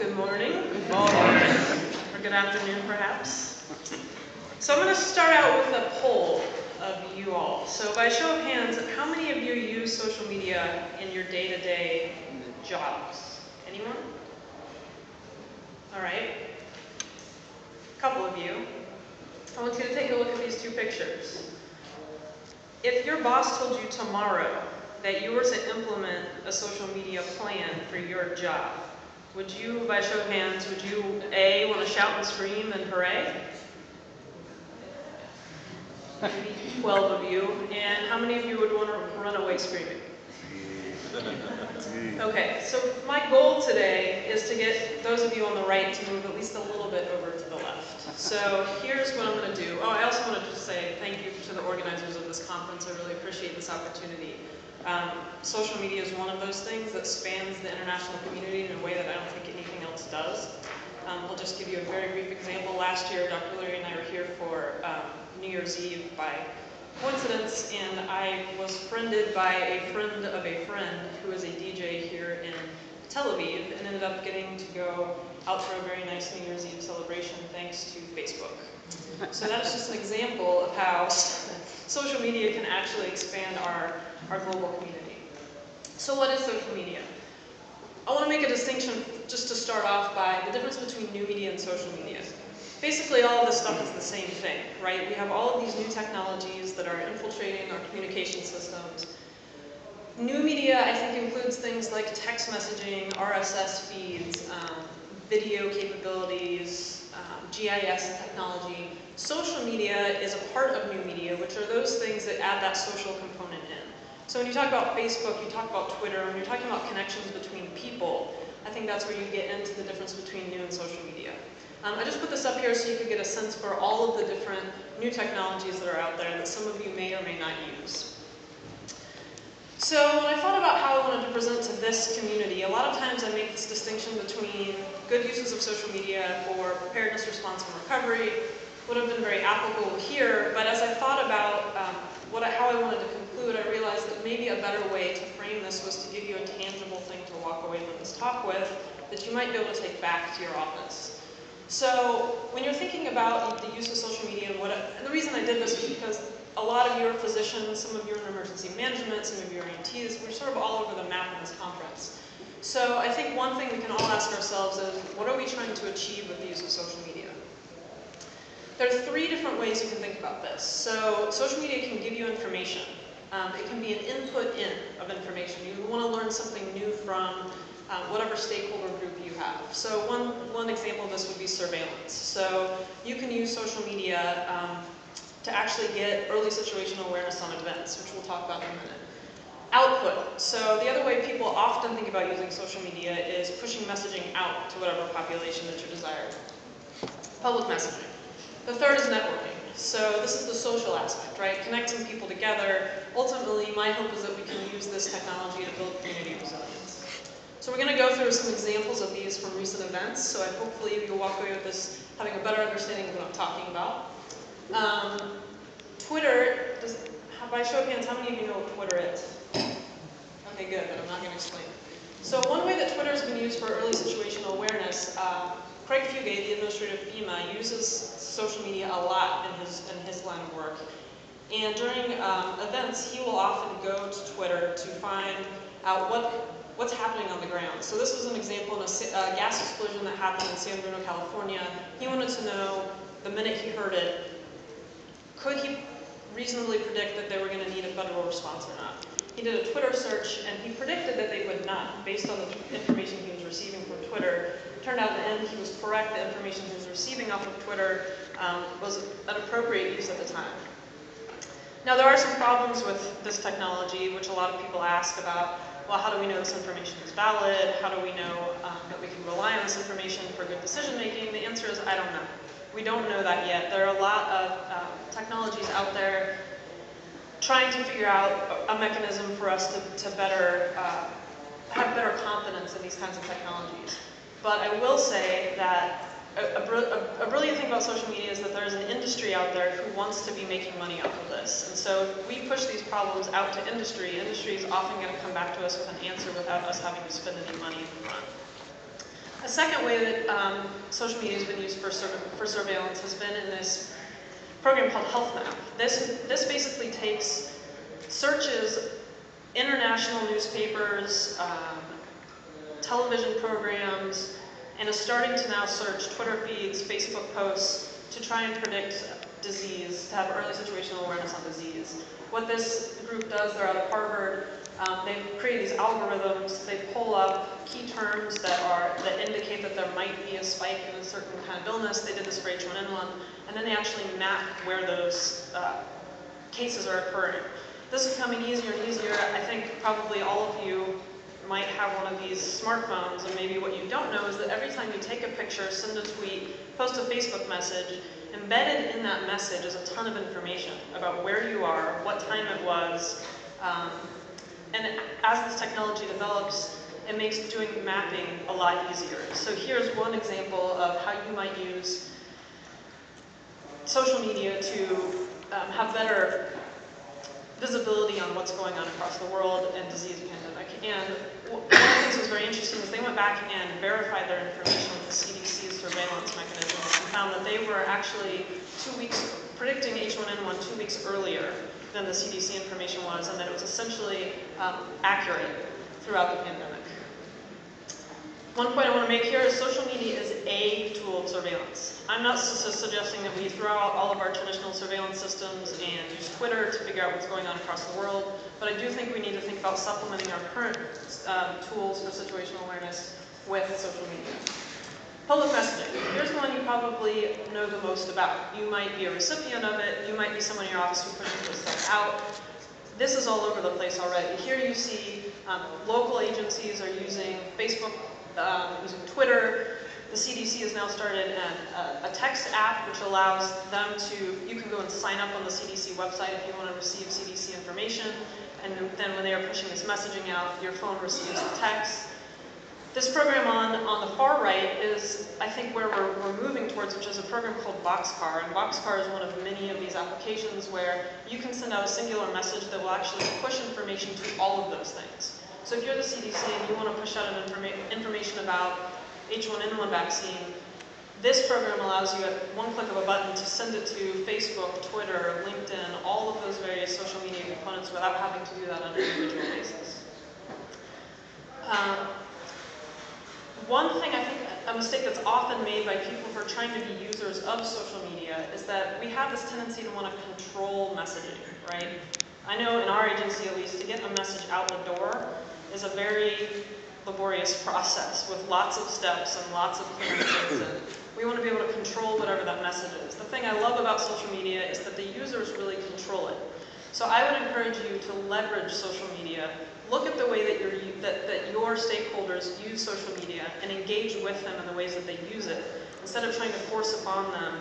Good morning. Good morning. Or good afternoon, perhaps. So I'm going to start out with a poll of you all. So by show of hands, how many of you use social media in your day-to-day jobs? Anyone? All right. A couple of you. I want you to take a look at these two pictures. If your boss told you tomorrow that you were to implement a social media plan for your job, would you, by show of hands, would you A, want to shout and scream and hooray? Maybe 12 of you. And how many of you would want to run away screaming? Okay, so my goal today is to get those of you on the right to move at least a little bit over to the left. So here's what I'm going to do. Oh, I also want to just say thank you to the organizers of this conference. I really appreciate this opportunity. Social media is one of those things that spans the international community in a way that I don't think anything else does. I'll just give you a very brief example. Last year, Dr. Larry and I were here for New Year's Eve by coincidence, and I was friended by a friend of a friend who is a DJ here in Tel Aviv, and ended up getting to go out for a very nice New Year's Eve celebration thanks to Facebook. So that's just an example of how social media can actually expand our global community. So what is social media? I want to make a distinction just to start off by the difference between new media and social media. Basically, all of this stuff is the same thing, right? We have all of these new technologies that are infiltrating our communication systems. New media, I think, includes things like text messaging, RSS feeds, video capabilities, GIS technology. Social media is a part of new media, which are those things that add that social component in. So when you talk about Facebook, you talk about Twitter, when you're talking about connections between people, I think that's where you get into the difference between new and social media. I just put this up here so you could get a sense for all of the different new technologies that are out there that some of you may or may not use. So when I thought about how I wanted to present to this community, a lot of times I make this distinction between good uses of social media for preparedness, response, and recovery. Would have been very applicable here, but as I thought about how I wanted to conclude, I realized that maybe a better way to frame this was to give you a tangible thing to walk away from this talk with that you might be able to take back to your office. So when you're thinking about the use of social media and the reason I did this is because a lot of you are physicians, some of you are in emergency management, some of you are EMTs, we're sort of all over the map in this conference. So I think one thing we can all ask ourselves is, what are we trying to achieve with the use of social media? There are three different ways you can think about this. So social media can give you information. It can be an input in of information. You want to learn something new from whatever stakeholder group you have. So one example of this would be surveillance. So you can use social media to actually get early situational awareness on events, which we'll talk about in a minute. Output. So the other way people often think about using social media is pushing messaging out to whatever population that you desire. Public messaging. The third is networking. So this is the social aspect, right? Connecting people together. Ultimately, my hope is that we can use this technology to build community resilience. So we're going to go through some examples of these from recent events. So hopefully you'll walk away with this having a better understanding of what I'm talking about. Twitter, by show of hands, how many of you know what Twitter is? Okay, good, but I'm not going to explain it. So one way that Twitter has been used for early situational awareness, Craig Fugate, the administrator of FEMA, uses social media a lot in his line of work. And during events, he will often go to Twitter to find out what's happening on the ground. So this was an example of a gas explosion that happened in San Bruno, California. He wanted to know, the minute he heard it, could he reasonably predict that they were going to need a federal response or not? He did a Twitter search, and he predicted that they would not, based on the information he was receiving from Twitter. It turned out in the end he was correct. The information he was receiving off of Twitter was an appropriate use at the time. Now there are some problems with this technology, which a lot of people ask about. Well, how do we know this information is valid? How do we know that we can rely on this information for good decision making? The answer is, I don't know. We don't know that yet. There are a lot of technologies out there trying to figure out a mechanism for us to better have better confidence in these kinds of technologies. But I will say that a brilliant thing about social media is that there's an industry out there who wants to be making money off of this. And so if we push these problems out to industry, industry is often going to come back to us with an answer without us having to spend any money in the front. A second way that social media has been used for surveillance has been in this program called Health Map. This basically takes searches, international newspapers, television programs, and is starting to now search Twitter feeds, Facebook posts to try and predict disease, to have early situational awareness on disease. What this group does, they're out of Harvard, they've created these algorithms, they pull up key terms that indicate that there might be a spike in a certain kind of illness. They did this for H1N1, and then they actually map where those cases are occurring. This is becoming easier and easier. I think probably all of you might have one of these smartphones, and maybe what you don't know is that every time you take a picture, send a tweet, post a Facebook message, embedded in that message is a ton of information about where you are, what time it was, and as this technology develops, it makes doing mapping a lot easier. So here's one example of how you might use social media to have better visibility on what's going on across the world and disease pandemic. And one of the things that was very interesting is they went back and verified their information with the CDC's surveillance mechanisms and found that they were actually predicting H1N1 2 weeks earlier than the CDC information was, and that it was essentially accurate throughout the pandemic. One point I want to make here is social media is a tool of surveillance. I'm not suggesting that we throw out all of our traditional surveillance systems and use Twitter to figure out what's going on across the world, but I do think we need to think about supplementing our current tools for situational awareness with social media. Public messaging. Here's one you probably know the most about. You might be a recipient of it, you might be someone in your office who pushes this stuff out. This is all over the place already. Here you see local agencies are using Facebook, using Twitter. The CDC has now started a text app which allows them you can go and sign up on the CDC website if you want to receive CDC information, and then when they are pushing this messaging out, your phone receives the text. This program on the far right is, I think, where we're moving towards, which is a program called Boxcar. And Boxcar is one of many of these applications where you can send out a singular message that will actually push information to all of those things. So if you're the CDC and you want to push out information about H1N1 vaccine, this program allows you at one click of a button to send it to Facebook, Twitter, LinkedIn, all of those various social media components without having to do that on an individual basis. One thing I think, a mistake that's often made by people who are trying to be users of social media is that we have this tendency to want to control messaging, right? I know in our agency, at least, to get a message out the door is a very laborious process with lots of steps and lots of clearances, and we want to be able to control whatever that message is. The thing I love about social media is that the users really control it. So I would encourage you to leverage social media. Look at the way that your stakeholders use social media and engage with them in the ways that they use it. Instead of trying to force upon them,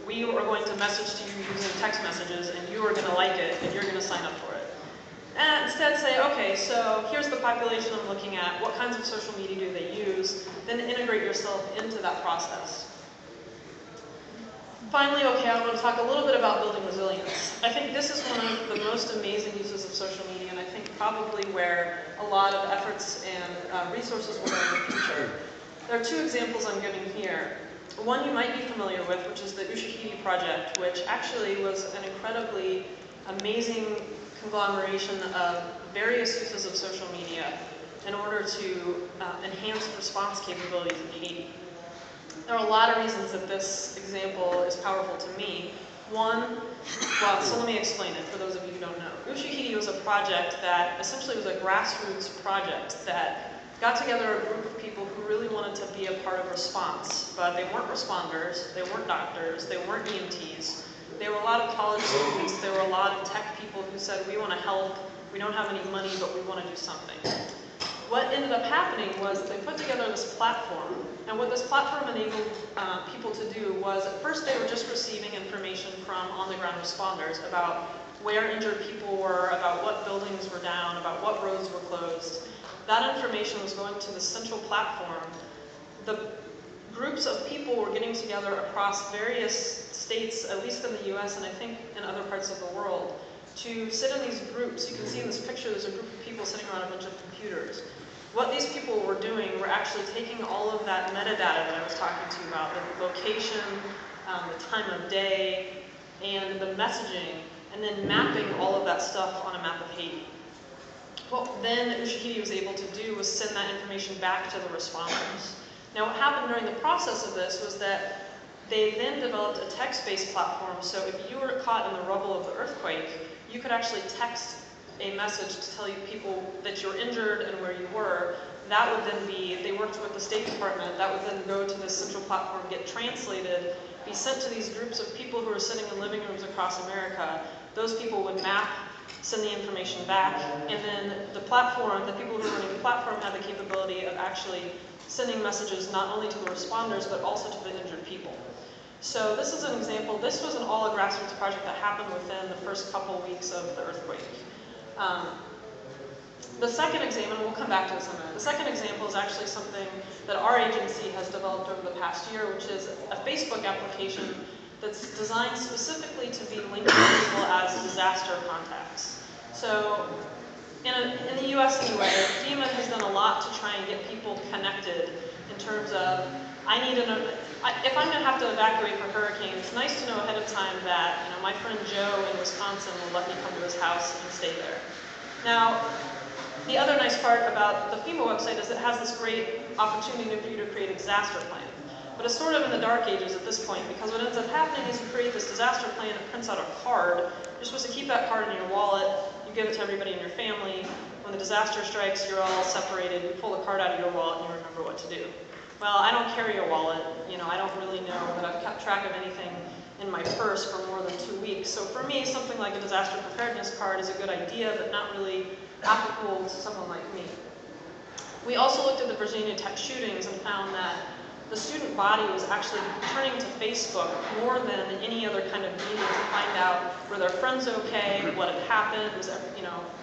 we are going to message to you using text messages and you are going to like it and you're going to sign up for it. And instead say, okay, so here's the population I'm looking at, what kinds of social media do they use, then integrate yourself into that process. Finally, okay, I want to talk a little bit about building resilience. I think this is one of the most amazing uses of social media, and I think probably where a lot of efforts and resources will go in the future. There are two examples I'm giving here. One you might be familiar with, which is the Ushahidi project, which actually was an incredibly amazing conglomeration of various uses of social media in order to enhance response capabilities in Haiti. There are a lot of reasons that this example is powerful to me. One, so let me explain it for those of you who don't know. Ushahidi was a project that essentially was a grassroots project that got together a group of people who really wanted to be a part of response, but they weren't responders, they weren't doctors, they weren't EMTs. There were a lot of college students, there were a lot of tech people who said, we want to help, we don't have any money, but we want to do something. What ended up happening was that they put together this platform, and what this platform enabled people to do was, at first they were just receiving information from on-the-ground responders about where injured people were, about what buildings were down, about what roads were closed. That information was going to the central platform. The groups of people were getting together across various states, at least in the US and I think in other parts of the world, to sit in these groups. You can see in this picture there's a group of people sitting around a bunch of computers. what these people were doing were actually taking all of that metadata that I was talking to you about, the location, the time of day, and the messaging, and then mapping all of that stuff on a map of Haiti. What then Ushahidi was able to do was send that information back to the responders. Now what happened during the process of this was that they then developed a text-based platform, so if you were caught in the rubble of the earthquake, you could actually text a message to tell you people that you're injured and where you were. That would then be, they worked with the State Department, that would then go to this central platform, get translated, be sent to these groups of people who are sitting in living rooms across America. Those people would map, send the information back, and then the platform, the people who were running the platform had the capability of actually sending messages not only to the responders, but also to the injured people. So this is an example. This was an all-grassroots project that happened within the first couple weeks of the earthquake. The second example, and we'll come back to this in a minute, the second example is actually something that our agency has developed over the past year, which is a Facebook application that's designed specifically to be linked to people as disaster contacts. So in the US anyway, FEMA has done a lot to try and get people connected in terms of, if I'm going to have to evacuate for hurricane, it's nice to know ahead of time that, my friend Joe in Wisconsin will let me come to his house and stay there. Now, the other nice part about the FEMA website is it has this great opportunity for you to create a disaster plan. But it's sort of in the dark ages at this point, because what ends up happening is you create this disaster plan, it prints out a card. You're supposed to keep that card in your wallet, you give it to everybody in your family. When the disaster strikes, you're all separated, you pull the card out of your wallet and you remember what to do. Well, I don't carry a wallet, I don't really know that I've kept track of anything in my purse for more than 2 weeks. So for me, something like a disaster preparedness card is a good idea, but not really applicable to someone like me. We also looked at the Virginia Tech shootings and found that the student body was actually turning to Facebook more than any other kind of media to find out, were their friends okay, what had happened,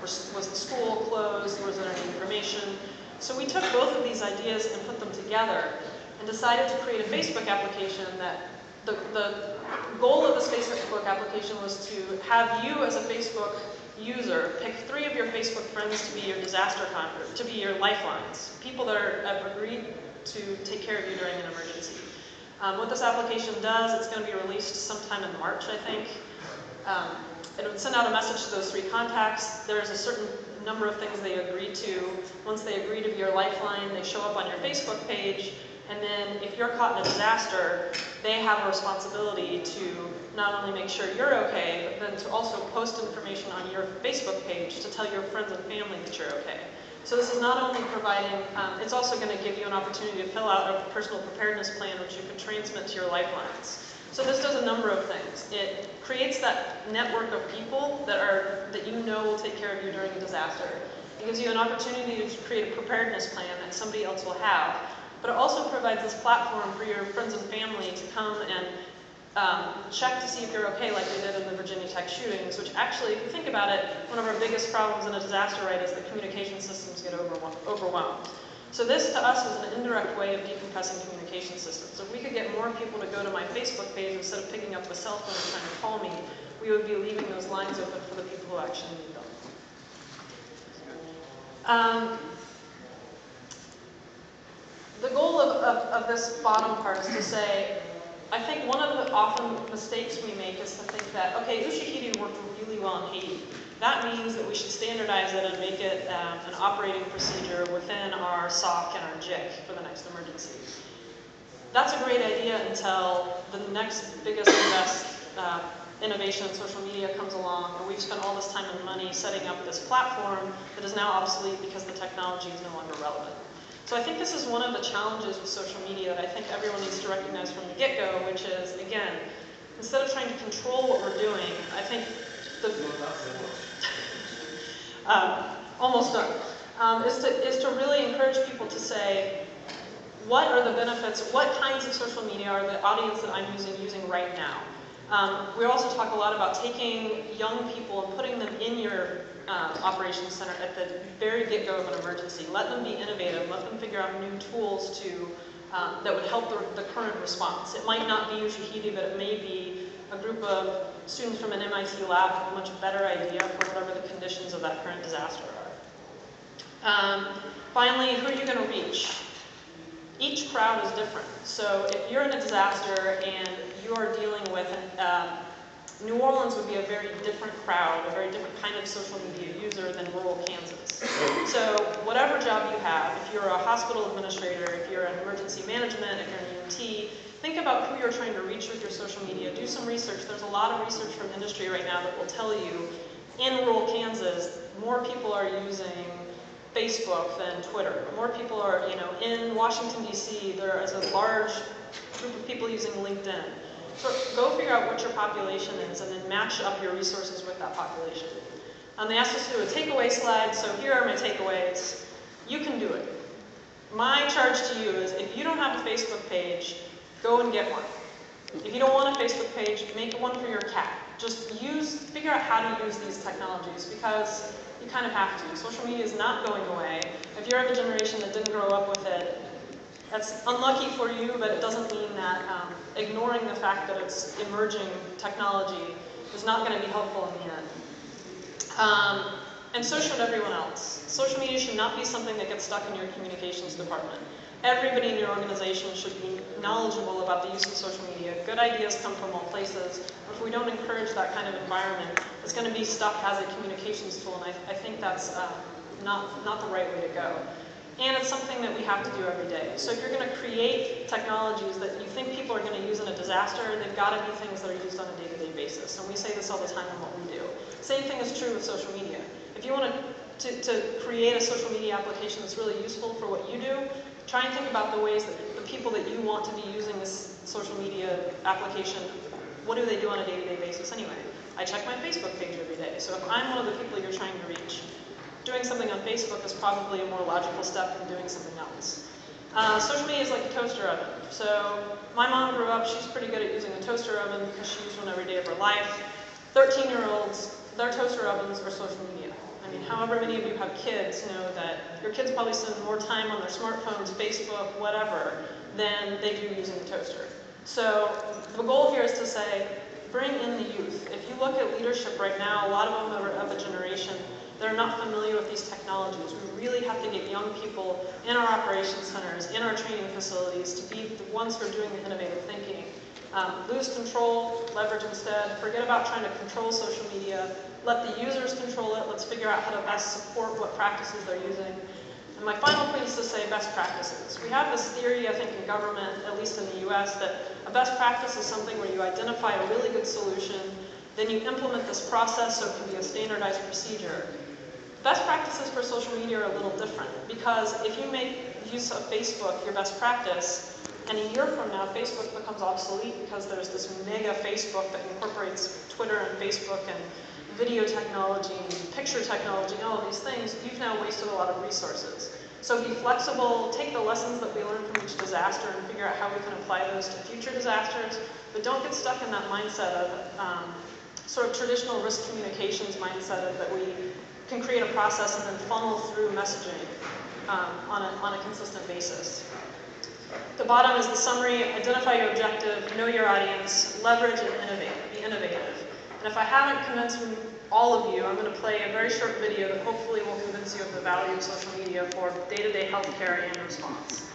was the school closed, was there any information? So we took both of these ideas and put them together and decided to create a Facebook application that the goal of this Facebook application was to have you as a Facebook user pick 3 of your Facebook friends to be your to be your lifelines, people that have agreed to take care of you during an emergency. What this application does, it's going to be released sometime in March, I think. It would send out a message to those 3 contacts. There's a certain number of things they agree to. Once they agree to be your lifeline, they show up on your Facebook page. And then if you're caught in a disaster, they have a responsibility to not only make sure you're okay, but then to also post information on your Facebook page to tell your friends and family that you're okay. So this is not only providing, it's also going to give you an opportunity to fill out a personal preparedness plan, which you can transmit to your lifelines. So this does a number of things. It creates that network of people that you know will take care of you during a disaster. It gives you an opportunity to create a preparedness plan that somebody else will have. But it also provides this platform for your friends and family to come and check to see if you're okay, like we did in the Virginia Tech shootings, which actually, if you think about it, one of our biggest problems in a disaster, right, is that communication systems get overwhelmed. So this, to us, was an indirect way of decompressing communication systems. So if we could get more people to go to my Facebook page instead of picking up the cell phone and trying to call me, we would be leaving those lines open for the people who actually need them. The goal of this bottom part is to say, I think one of the often mistakes we make is to think that, okay, Ushahidi worked really well in Haiti. That means that we should standardize it and make it an operating procedure within our SOC and our JIC for the next emergency. That's a great idea until the next biggest and best innovation in social media comes along, and we've spent all this time and money setting up this platform that is now obsolete because the technology is no longer relevant. So I think this is one of the challenges with social media that I think everyone needs to recognize from the get-go, which is, again, instead of trying to control what we're doing, I think almost done, is to really encourage people to say, what are the benefits, what kinds of social media are the audience that I'm using right now? We also talk a lot about taking young people and putting them in your operations center at the very get-go of an emergency. Let them be innovative, let them figure out new tools that would help the current response. It might not be Ushahidi, but it may be a group of students from an MIT lab with a much better idea for whatever the conditions of that current disaster are. Finally, who are you going to reach? Each crowd is different. So if you're in a disaster and you are dealing with, New Orleans would be a very different crowd, a very different kind of social media user than rural Kansas. So whatever job you have, if you're a hospital administrator, if you're in emergency management, if you're an EMT, think about who you're trying to reach with your social media. Do some research. There's a lot of research from industry right now that will tell you in rural Kansas, more people are using Facebook than Twitter. More people are, in Washington, D.C., there is a large group of people using LinkedIn. So go figure out what your population is and then match up your resources with that population. They asked us to do a takeaway slide, so here are my takeaways. You can do it. My charge to you is if you don't have a Facebook page, go and get one. If you don't want a Facebook page, make one for your cat. Just figure out how to use these technologies because you kind of have to. Social media is not going away. If you're of a generation that didn't grow up with it, that's unlucky for you, but it doesn't mean that ignoring the fact that it's emerging technology is not going to be helpful in the end. And so should everyone else. Social media should not be something that gets stuck in your communications department. Everybody in your organization should be knowledgeable about the use of social media. Good ideas come from all places. If we don't encourage that kind of environment, it's going to be stuck as a communications tool, and I think that's not the right way to go. And it's something that we have to do every day. So if you're going to create technologies that you think people are going to use in a disaster, they've got to be things that are used on a day-to-day basis. And we say this all the time in what we do. Same thing is true with social media. If you want to create a social media application that's really useful for what you do, try and think about the ways that the people that you want to be using this social media application, what do they do on a day-to-day basis anyway? I check my Facebook page every day. So if I'm one of the people you're trying to reach, doing something on Facebook is probably a more logical step than doing something else. Social media is like a toaster oven. So my mom grew up, she's pretty good at using a toaster oven because she used one every day of her life. 13-year-olds, their toaster ovens are social media. I mean, however many of you have kids know that your kids probably spend more time on their smartphones, Facebook, whatever, than they do using the toaster. So the goal here is to say, bring in the youth. If you look at leadership right now, a lot of them are of a generation that are not familiar with these technologies. We really have to get young people in our operations centers, in our training facilities, to be the ones who are doing the innovative thinking. Lose control, leverage instead. Forget about trying to control social media. Let the users control it. Let's figure out how to best support what practices they're using. And my final point is to say best practices. We have this theory, I think, in government, at least in the US, that a best practice is something where you identify a really good solution, then you implement this process so it can be a standardized procedure. Best practices for social media are a little different because if you make use of Facebook your best practice, and a year from now Facebook becomes obsolete because there's this mega Facebook that incorporates Twitter and Facebook and video technology and picture technology and all of these things, you've now wasted a lot of resources. So be flexible, take the lessons that we learn from each disaster and figure out how we can apply those to future disasters, but don't get stuck in that mindset of sort of traditional risk communications mindset of that we can create a process and then funnel through messaging on a consistent basis. The bottom is the summary: identify your objective, know your audience, leverage and innovate, be innovative. And if I haven't convinced all of you, I'm going to play a very short video that hopefully will convince you of the value of social media for day-to-day healthcare and response.